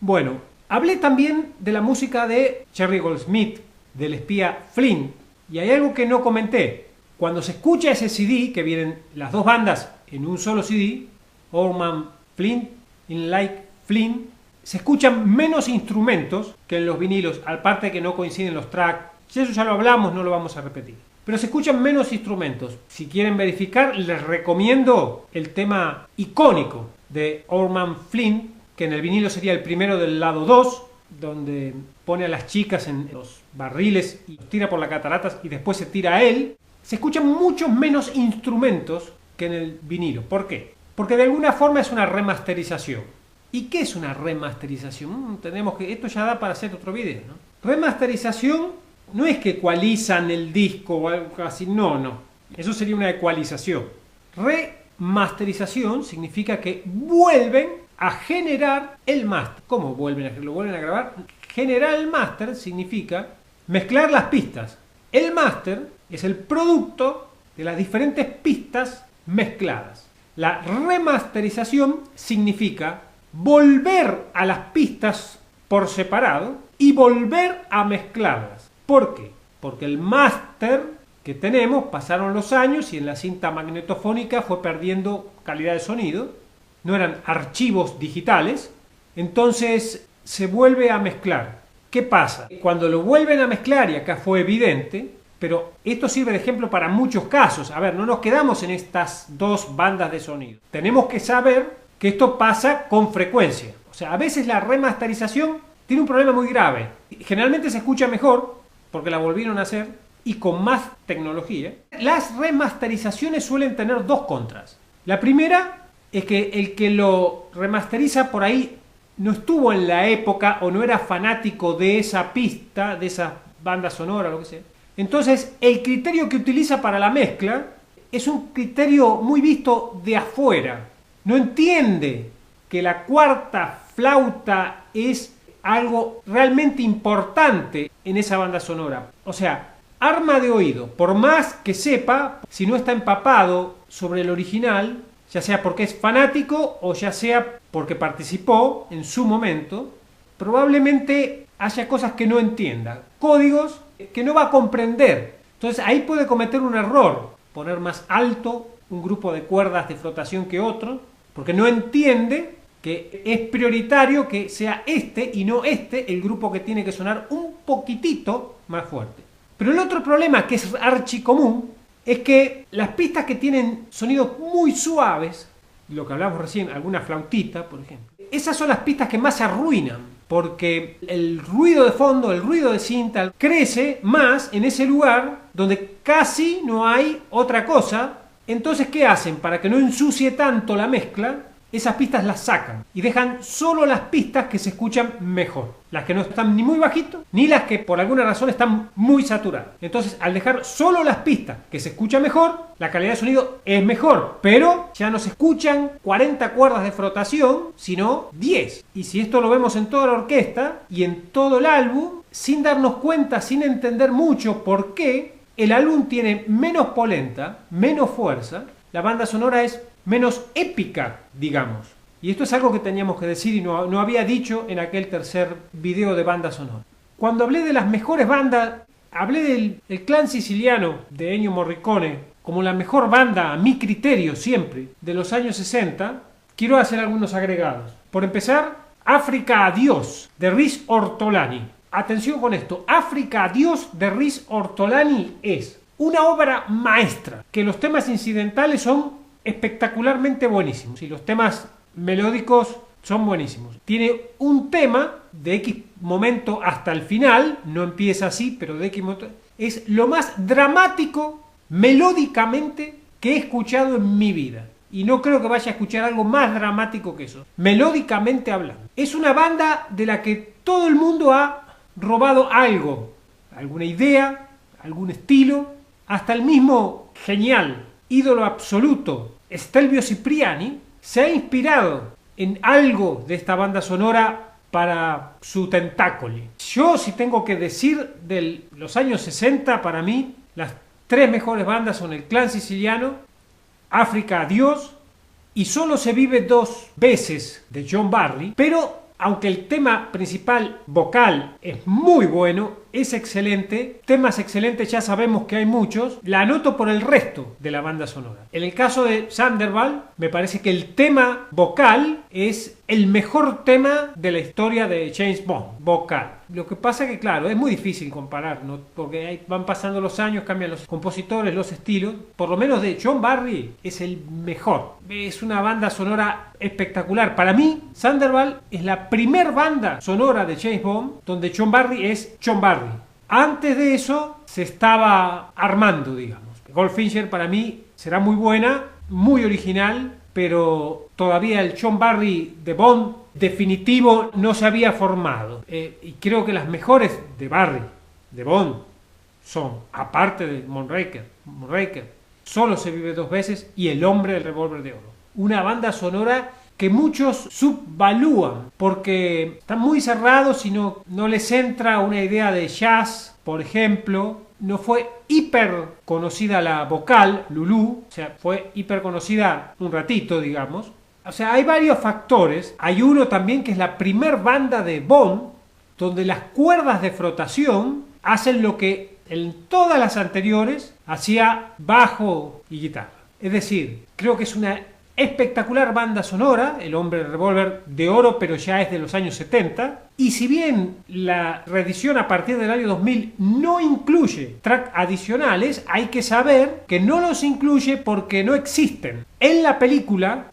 Bueno, hablé también de la música de Jerry Goldsmith, del espía Flynn, y hay algo que no comenté. Cuando se escucha ese CD, que vienen las dos bandas en un solo CD, Orman Flynn, In Like Flynn, se escuchan menos instrumentos que en los vinilos, aparte que no coinciden los tracks. Si eso ya lo hablamos, no lo vamos a repetir. Pero se escuchan menos instrumentos. Si quieren verificar, les recomiendo el tema icónico de Orman Flynn, que en el vinilo sería el primero del lado 2, donde pone a las chicas en los barriles y los tira por las cataratas y después se tira a él. Se escuchan muchos menos instrumentos que en el vinilo. ¿Por qué? Porque de alguna forma es una remasterización. ¿Y qué es una remasterización? Esto ya da para hacer otro video, ¿no? Remasterización no es que ecualizan el disco o algo así, no. Eso sería una ecualización. Remasterización significa que vuelven a generar el máster. ¿Cómo vuelven a generar? ¿Lo vuelven a grabar? Generar el máster significa mezclar las pistas. El máster es el producto de las diferentes pistas mezcladas. La remasterización significa volver a las pistas por separado y volver a mezclarlas. ¿Por qué? Porque el máster que tenemos, pasaron los años y en la cinta magnetofónica fue perdiendo calidad de sonido, no eran archivos digitales, entonces se vuelve a mezclar. ¿Qué pasa? Cuando lo vuelven a mezclar, y acá fue evidente, pero esto sirve de ejemplo para muchos casos. A ver, no nos quedamos en estas dos bandas de sonido. Tenemos que saber que esto pasa con frecuencia. O sea, a veces la remasterización tiene un problema muy grave. Generalmente se escucha mejor, porque la volvieron a hacer, y con más tecnología. Las remasterizaciones suelen tener dos contras. La primera es que el que lo remasteriza por ahí no estuvo en la época o no era fanático de esa pista, de esa banda sonora, lo que sea. Entonces, el criterio que utiliza para la mezcla es un criterio muy visto de afuera. No entiende que la cuarta flauta es algo realmente importante en esa banda sonora. O sea, arma de oído, por más que sepa, si no está empapado sobre el original, ya sea porque es fanático o ya sea porque participó en su momento, probablemente haya cosas que no entienda, códigos que no va a comprender. Entonces ahí puede cometer un error, poner más alto un grupo de cuerdas de flotación que otro, porque no entiende que es prioritario que sea este y no este el grupo que tiene que sonar un poquitito más fuerte. Pero el otro problema, que es archicomún, es que las pistas que tienen sonidos muy suaves, lo que hablamos recién, alguna flautita, por ejemplo, esas son las pistas que más se arruinan, porque el ruido de fondo, el ruido de cinta, crece más en ese lugar donde casi no hay otra cosa. Entonces, ¿qué hacen? Para que no ensucie tanto la mezcla, esas pistas las sacan y dejan solo las pistas que se escuchan mejor, las que no están ni muy bajito ni las que por alguna razón están muy saturadas. Entonces, al dejar solo las pistas que se escuchan mejor, la calidad de sonido es mejor, pero ya no se escuchan 40 cuerdas de frotación, sino 10. Y si esto lo vemos en toda la orquesta y en todo el álbum, sin darnos cuenta, sin entender mucho por qué, el álbum tiene menos polenta, menos fuerza, la banda sonora es menos épica, digamos. Y esto es algo que teníamos que decir y no había dicho en aquel tercer video de banda sonora. Cuando hablé de las mejores bandas, hablé del Clan Siciliano de Ennio Morricone como la mejor banda, a mi criterio siempre, de los años 60. Quiero hacer algunos agregados. Por empezar, África Adiós, de Riz Ortolani. Atención con esto, África Adiós de Riz Ortolani es una obra maestra, que los temas incidentales son espectacularmente buenísimos y los temas melódicos son buenísimos. Tiene un tema de X momento hasta el final, no empieza así, pero de X momento, es lo más dramático melódicamente que he escuchado en mi vida. Y no creo que vaya a escuchar algo más dramático que eso, melódicamente hablando. Es una banda de la que todo el mundo ha robado algo, alguna idea, algún estilo, hasta el mismo genial ídolo absoluto Stelvio Cipriani se ha inspirado en algo de esta banda sonora para su Tentacoli. Yo, si tengo que decir de los años 60, para mí las tres mejores bandas son el Clan Siciliano, África Adiós y Solo se vive dos veces de John Barry, pero aunque el tema principal vocal es muy bueno, es excelente, temas excelentes ya sabemos que hay muchos, la anoto por el resto de la banda sonora. En el caso de Thunderball, me parece que el tema vocal es el mejor tema de la historia de James Bond, vocal. Lo que pasa que, claro, es muy difícil comparar, ¿no? Porque van pasando los años, cambian los compositores, los estilos. Por lo menos de John Barry es el mejor. Es una banda sonora espectacular. Para mí, Thunderball es la primer banda sonora de James Bond donde John Barry es John Barry. Antes de eso se estaba armando, digamos. Goldfincher para mí será muy buena, muy original, pero todavía el John Barry de Bond definitivo no se había formado. Y creo que las mejores de Barry, de Bond, son, aparte de Moonraker, Solo se vive dos veces y El hombre del revólver de oro. Una banda sonora que muchos subvalúan porque están muy cerrados y no les entra una idea de jazz, por ejemplo. No fue hiper conocida la vocal, Lulu, o sea, fue hiper conocida un ratito, digamos. O sea, hay varios factores. Hay uno también que es la primer banda de Bond, donde las cuerdas de frotación hacen lo que en todas las anteriores hacía bajo y guitarra. Es decir, creo que es una espectacular banda sonora, El hombre del revólver de oro, pero ya es de los años 70. Y si bien la reedición a partir del año 2000 no incluye tracks adicionales, hay que saber que no los incluye porque no existen. En la película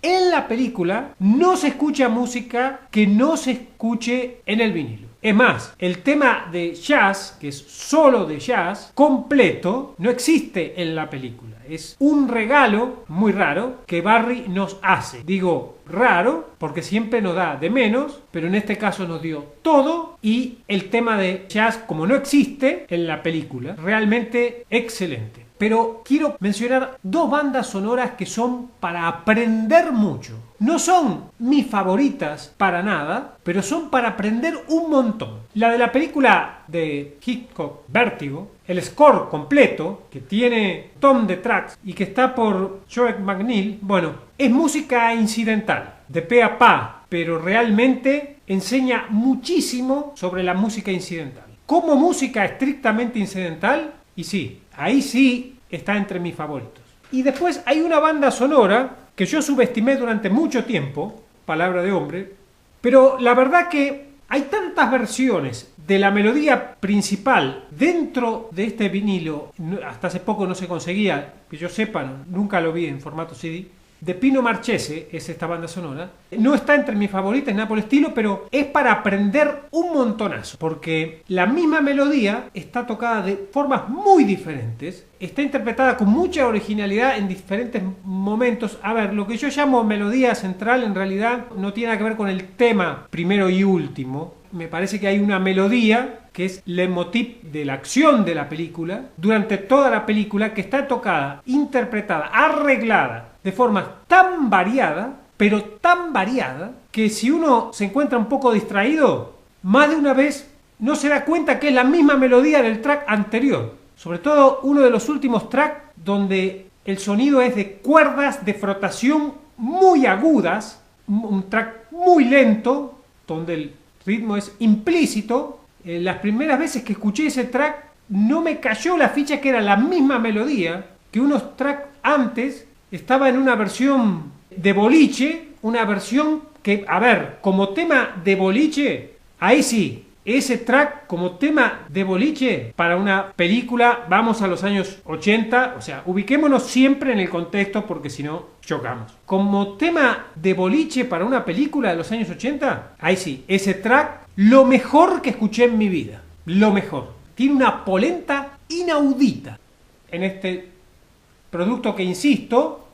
no se escucha música que no se escuche en el vinilo. Es más, el tema de jazz, que es solo de jazz, completo, no existe en la película. Es un regalo muy raro que Barry nos hace. Digo raro porque siempre nos da de menos, pero en este caso nos dio todo, y el tema de jazz, como no existe en la película, realmente excelente. Pero quiero mencionar dos bandas sonoras que son para aprender mucho. No son mis favoritas para nada, pero son para aprender un montón. La de la película de Hitchcock, Vértigo, el score completo, que tiene ton de tracks y que está por Joe McNeil, bueno, es música incidental, de pe a pa, pero realmente enseña muchísimo sobre la música incidental. Como música estrictamente incidental, y sí, ahí sí está entre mis favoritos. Y después hay una banda sonora que yo subestimé durante mucho tiempo, palabra de hombre, pero la verdad que hay tantas versiones de la melodía principal dentro de este vinilo, hasta hace poco no se conseguía, que yo sepa, nunca lo vi en formato CD, de Pino Marchese, es esta banda sonora. No está entre mis favoritas, nada por el estilo, pero es para aprender un montonazo, porque la misma melodía está tocada de formas muy diferentes, está interpretada con mucha originalidad en diferentes momentos. A ver, lo que yo llamo melodía central en realidad no tiene nada que ver con el tema primero y último. Me parece que hay una melodía que es el leitmotiv de la acción de la película, durante toda la película, que está tocada, interpretada, arreglada de forma tan variada, pero tan variada, que si uno se encuentra un poco distraído, más de una vez no se da cuenta que es la misma melodía del track anterior. Sobre todo uno de los últimos tracks donde el sonido es de cuerdas de frotación muy agudas, un track muy lento, donde el ritmo es implícito. Las primeras veces que escuché ese track no me cayó la ficha que era la misma melodía que unos tracks antes. Estaba en una versión de boliche, una versión que, a ver, como tema de boliche, ahí sí, ese track como tema de boliche para una película, vamos a los años 80, o sea, ubiquémonos siempre en el contexto porque si no, chocamos. Como tema de boliche para una película de los años 80, ahí sí, ese track, lo mejor que escuché en mi vida, lo mejor. Tiene una polenta inaudita en este producto que, insisto,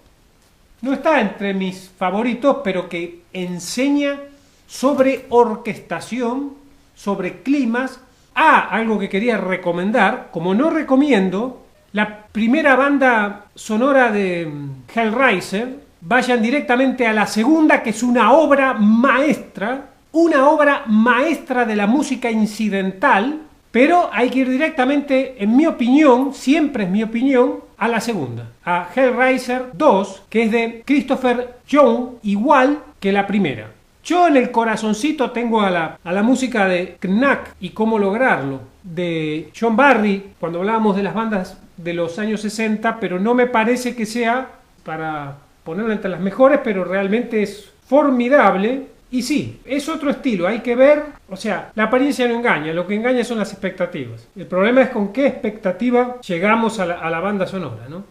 no está entre mis favoritos, pero que enseña sobre orquestación, sobre climas. Algo que quería recomendar, como no recomiendo la primera banda sonora de Hellraiser, vayan directamente a la segunda, que es una obra maestra de la música incidental, pero hay que ir directamente, en mi opinión, siempre es mi opinión, a la segunda, a Hellraiser 2, que es de Christopher Young, igual que la primera. Yo en el corazoncito tengo a la música de Knack y cómo lograrlo, de John Barry, cuando hablábamos de las bandas de los años 60, pero no me parece que sea para ponerla entre las mejores, pero realmente es formidable. Y sí, es otro estilo, hay que ver, o sea, la apariencia no engaña, lo que engaña son las expectativas. El problema es con qué expectativa llegamos a la banda sonora, ¿no?